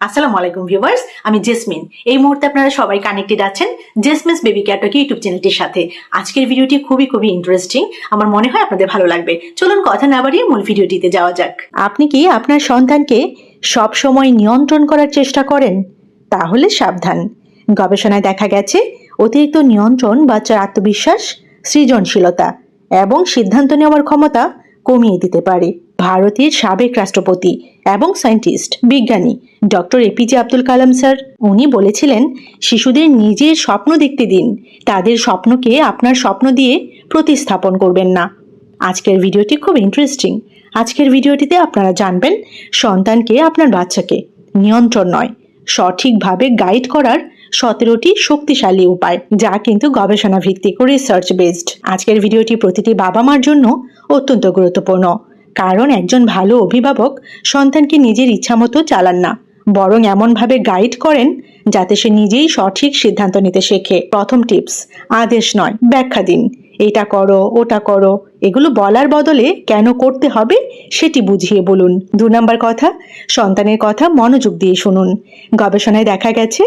আসসালামু আলাইকুম ভিউয়ার্স, আমি জেসমিন। এই মুহূর্তে আপনারা সবাই কানেক্টেড আছেন জেসমিনস বেবি কেয়ার টক ইউটিউব চ্যানেলটির সাথে। আজকের ভিডিওটি খুবই ইন্টারেস্টিং, আমার মনে হয় আপনাদের ভালো লাগবে। চলুন কথা না বাড়িয়ে মূল ভিডিওটিতে যাওয়া যাক। আপনি কি আপনার সন্তানকে সব সময় নিয়ন্ত্রণ করার চেষ্টা করেন? তাহলে সাবধান। গবেষণায় দেখা গেছে অতিরিক্ত নিয়ন্ত্রণ বাচ্চার আত্মবিশ্বাস, সৃজনশীলতা এবং সিদ্ধান্ত নেওয়ার ক্ষমতা কমিয়ে দিতে পারে। ভারতের সাবেক রাষ্ট্রপতি এবং সায়েন্টিস্ট বিজ্ঞানী doctor APJ Abdul Kalam sir উনি বলেছিলেন, শিশুদের নিজের স্বপ্ন দেখতে দিন, তাদের স্বপ্নকে আপনার স্বপ্ন দিয়ে প্রতিস্থাপন করবেন না। আজকের ভিডিওটি খুব ইন্টারেস্টিং। আজকের ভিডিওটিতে আপনারা জানবেন সন্তানকে, আপনার বাচ্চাকে নিয়ন্ত্রণ নয়, সঠিকভাবে গাইড করার 17টি শক্তিশালী উপায়, যা কিন্তু গবেষণা ভিত্তিক রিসার্চ বেসড। আজকের ভিডিওটি প্রতিটি বাবা মার জন্য অত্যন্ত গুরুত্বপূর্ণ, কারণ একজন ভালো অভিভাবক সন্তানকে নিজের ইচ্ছামতো চালান না, বরং এমনভাবে গাইড করেন যাতে সে নিজেই সঠিক সিদ্ধান্ত নিতে শেখে। প্রথম টিপস, আদেশ নয়, ব্যাখ্যা দিন। এটা করো, ওটা করো, এগুলো বলার বদলে কেন করতে হবে সেটি বুঝিয়ে বলুন। 2 নম্বর কথা, সন্তানের কথা মনোযোগ দিয়ে শুনুন। গবেষণায় দেখা গেছে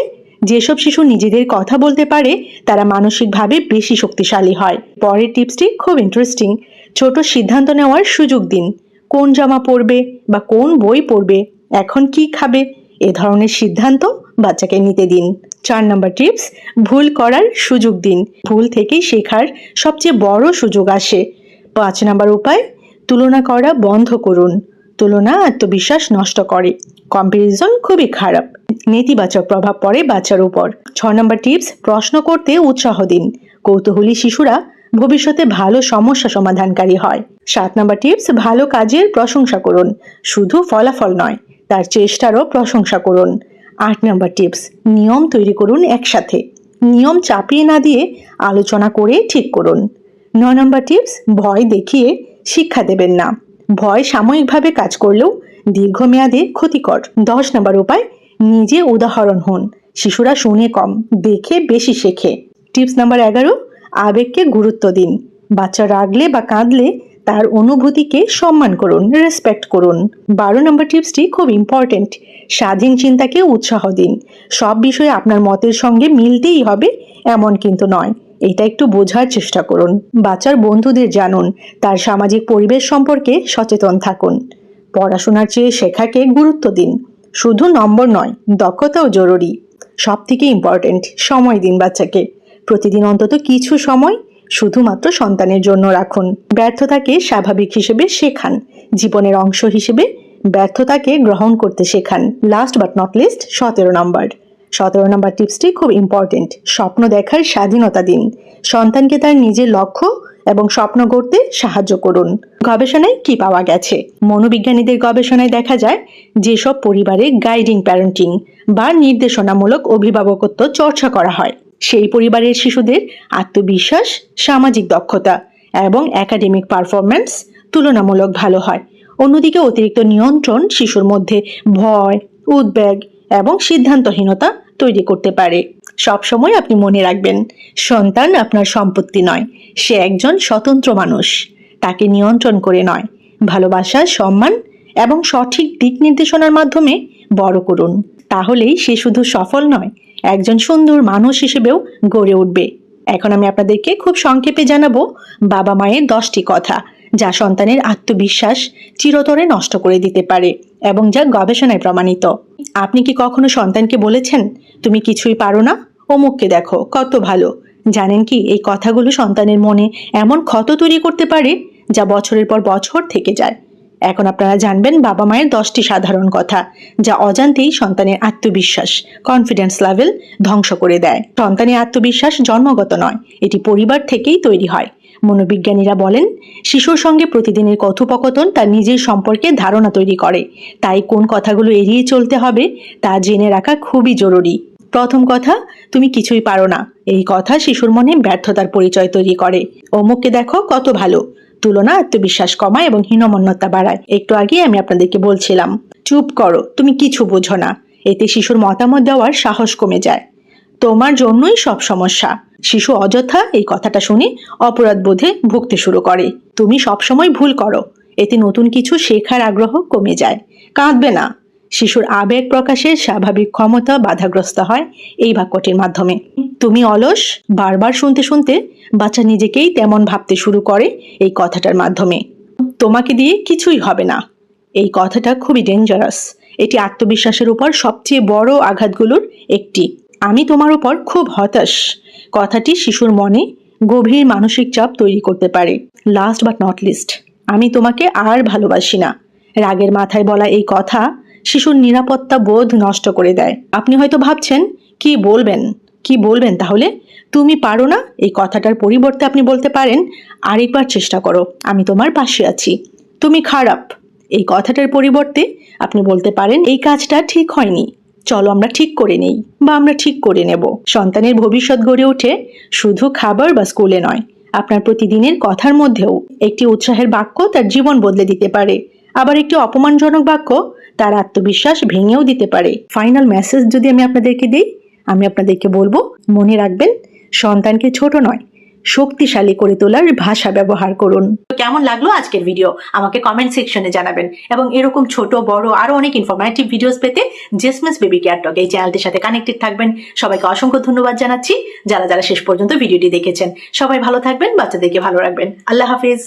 যেসব শিশু নিজেদের কথা বলতে পারে তারা মানসিকভাবে বেশি শক্তিশালী হয়। পরের টিপসটি খুব ইন্টারেস্টিং, ছোট সিদ্ধান্ত নেওয়ার সুযোগ দিন। কোন জামা পরবে বা কোন বই পড়বে, এখন কি খাবে, এ ধরনের সিদ্ধান্ত বাচ্চাকে নিতে দিন। 4 নম্বর টিপস, ভুল করার সুযোগ দিন। ভুল থেকেই শেখার সবচেয়ে বড় সুযোগ আসে। 5 নম্বর উপায়, তুলনা করা বন্ধ করুন। তুলনা আত্মবিশ্বাস নষ্ট করে, কম্পারিজন খুবই খারাপ, নেতিবাচক প্রভাব পড়ে বাচ্চার উপর। 6 নম্বর টিপস, প্রশ্ন করতে উৎসাহ দিন। কৌতূহলী শিশুরা ভবিষ্যতে ভালো সমস্যা সমাধানকারী হয়। 7 নম্বর টিপস, ভালো কাজের প্রশংসা করুন, শুধু ফলাফল নয়, তার চেষ্টারও প্রশংসা করুন। 8 নম্বর টিপস, নিয়ম তৈরি করুন একসাথে। নিয়ম চাপিয়ে না দিয়ে আলোচনা করে ঠিক করুন। 9 নম্বর টিপস, ভয় দেখিয়ে শিক্ষা দেবেন না। ভয় সাময়িকভাবে কাজ করলেও দীর্ঘমেয়াদে ক্ষতিকর। 10 নম্বর উপায়, নিজে উদাহরণ হন। শিশুরা শুনে কম, দেখে বেশি শেখে। টিপস নাম্বার 11, আবেগকে গুরুত্ব দিন। বাচ্চা রাগলে বা কাঁদলে তার অনুভূতিকে সম্মান করুন, রেসপেক্ট করুন। 12 নম্বর টিপসটি খুব ইম্পর্টেন্ট, স্বাধীন চিন্তাকে উৎসাহ দিন। সব বিষয়ে আপনার মতের সঙ্গে মিলতেই হবে এমন কিন্তু নয়, এটা একটু বোঝার চেষ্টা করুন। বাচ্চার বন্ধুদের জানুন, তার সামাজিক পরিবেশ সম্পর্কে সচেতন থাকুন। পড়াশোনার চেয়ে শেখাকে গুরুত্ব দিন, শুধু নম্বর নয়, দক্ষতাও জরুরি। সব থেকে ইম্পর্টেন্ট, সময় দিন বাচ্চাকে। প্রতিদিন অন্তত কিছু সময় শুধুমাত্র সন্তানের জন্য রাখুন। ব্যর্থতাকে স্বাভাবিক হিসেবে শেখান, জীবনের অংশ হিসেবে ব্যর্থতাকে গ্রহণ করতে শেখান। লাস্ট বাট নট লিস্ট, 17 নম্বর টিপসটি খুব ইম্পর্টেন্ট, স্বপ্ন দেখার স্বাধীনতা দিন। সন্তানকে তার নিজের লক্ষ্য এবং স্বপ্ন গড়তে সাহায্য করুন। গবেষণায় কি পাওয়া গেছে? মনোবিজ্ঞানীদের গবেষণায় দেখা যায় যেসব পরিবারে গাইডিং প্যারেন্টিং বা নির্দেশনামূলক অভিভাবকত্ব চর্চা করা হয়, সেই পরিবারের শিশুদের আত্মবিশ্বাস, সামাজিক দক্ষতা এবং একাডেমিক পারফরম্যান্স তুলনামূলক ভালো হয়। অন্যদিকে অতিরিক্ত নিয়ন্ত্রণ শিশুর মধ্যে ভয়, উদ্বেগ এবং সিদ্ধান্তহীনতা তৈরি করতে পারে। সবসময় আপনি মনে রাখবেন, সন্তান আপনার সম্পত্তি নয়, সে একজন স্বতন্ত্র মানুষ। তাকে নিয়ন্ত্রণ করে নয়, ভালোবাসা, সম্মান এবং সঠিক দিক নির্দেশনার মাধ্যমে বড় করুন। তাহলেই সে শুধু সফল নয়, একজন সুন্দর মানুষ হিসেবেও গড়ে উঠবে। এখন আমি আপনাদেরকে খুব সংক্ষেপে জানাবো বাবা মায়ের 10টি কথা, যা সন্তানের আত্মবিশ্বাস চিরতরে নষ্ট করে দিতে পারে এবং যা গবেষণায় প্রমাণিত। আপনি কি কখনো সন্তানকে বলেছেন, তুমি কিছুই পারো না, অমুককে দেখো কত ভালো? জানেন কি, এই কথাগুলো সন্তানের মনে এমন ক্ষত তৈরি করতে পারে যা বছরের পর বছর থেকে যায়। এখন আপনারা জানবেন বাবা মায়ের 10টি সাধারণ কথা, যা অজান্তেই সন্তানের আত্মবিশ্বাস, কনফিডেন্স লেভেল ধ্বংস করে দেয়। সন্তানের আত্মবিশ্বাস জন্মগত নয়, এটি পরিবার থেকেই তৈরি হয়। মনোবিজ্ঞানীরা বলেন, শিশুর সঙ্গে প্রতিদিনের কথোপকথন তার নিজের সম্পর্কে ধারণা তৈরি করে, তাই কোন কথাগুলো এড়িয়ে চলতে হবে তা জেনে রাখা খুবই জরুরি। প্রথম কথা, তুমি কিছুই পারো না। এই কথা শিশুর মনে ব্যর্থতার পরিচয় তৈরি করে। অমুককে দেখো কত ভালো, তুলনা আত্মবিশ্বাস কমায় এবং হীনমন্যতা বাড়ায়। একটু আগে আমি আপনাদেরকে বলছিলাম, চুপ করো, তুমি কিছু বোঝো না। এতে শিশুর মতামত দেওয়ার সাহস কমে যায়। তোমার জন্যই সব সমস্যা। শিশু অযথা এই কথাটা শুনে অপরাধ বোধে ভুগতে শুরু করে। তুমি সবসময় ভুল করো, এতে নতুন কিছু শেখার আগ্রহ কমে যায়। কাঁদবে না, শিশুর আবেগ প্রকাশের স্বাভাবিক ক্ষমতা বাধাগ্রস্ত হয় এই বাক্যটির মাধ্যমে। তুমি অলস বারবার শুনতে শুনতে বাচ্চা নিজেকেই তেমন ভাবতে শুরু করে এই কথাটার মাধ্যমে। তোমাকে দিয়ে কিছুই হবে না, এই কথাটা খুবই ডেঞ্জারাস। এটি আত্মবিশ্বাসের উপর সবচেয়ে বড় আঘাতগুলোর একটি। আমি তোমার উপর খুব হতাশ কথাটি শিশুর মনে গভীর মানসিক চাপ তৈরি করতে পারে। লাস্ট বাট নট লিস্ট, আমি তোমাকে আর ভালোবাসি না। রাগের মাথায় বলা এই কথা শিশুর নিরাপত্তা বোধ নষ্ট করে দেয়। আপনি হয়তো ভাবছেন কি বলবেন তাহলে? তুমি পারো না, এই কথাটার পরিবর্তে আপনি বলতে পারেন, আরেকবার চেষ্টা করো, আমি তোমার পাশে আছি। তুমি খারাপ, এই কথাটার পরিবর্তে আপনি বলতে পারেন, এই কাজটা ঠিক হয়নি, চলো আমরা ঠিক করে নেই বা আমরা ঠিক করে নেব। সন্তানের ভবিষ্যৎ গড়ে ওঠে শুধু খাবার বা স্কুলে নয়, আপনার প্রতিদিনের কথার মধ্যেও। একটি উৎসাহের বাক্য তার জীবন বদলে দিতে পারে, আবার একটি অপমানজনক বাক্য তার আত্মবিশ্বাস ভেঙেও দিতে পারে। ফাইনাল মেসেজ যদি আমি আপনাদেরকে দিই, আমি আপনাদেরকে বলবো, মনে রাখবেন, সন্তানকে ছোট নয় শক্তিশালী করে তোলার ভাষা ব্যবহার করুন। কেমন লাগলো আজকের ভিডিও আমাকে কমেন্ট সেকশনে জানাবেন, এবং এরকম ছোট বড় আরো অনেক ইনফরমেটিভ ভিডিওস পেতে জেসমিনস বেবি কেয়ার টক এই চ্যানেলটির সাথে কানেক্টেড থাকবেন। সবাইকে অসংখ্য ধন্যবাদ জানাচ্ছি যারা যারা শেষ পর্যন্ত ভিডিওটি দেখেছেন। সবাই ভালো থাকবেন, বাচ্চাদেরকে ভালো রাখবেন। আল্লাহ হাফিজ।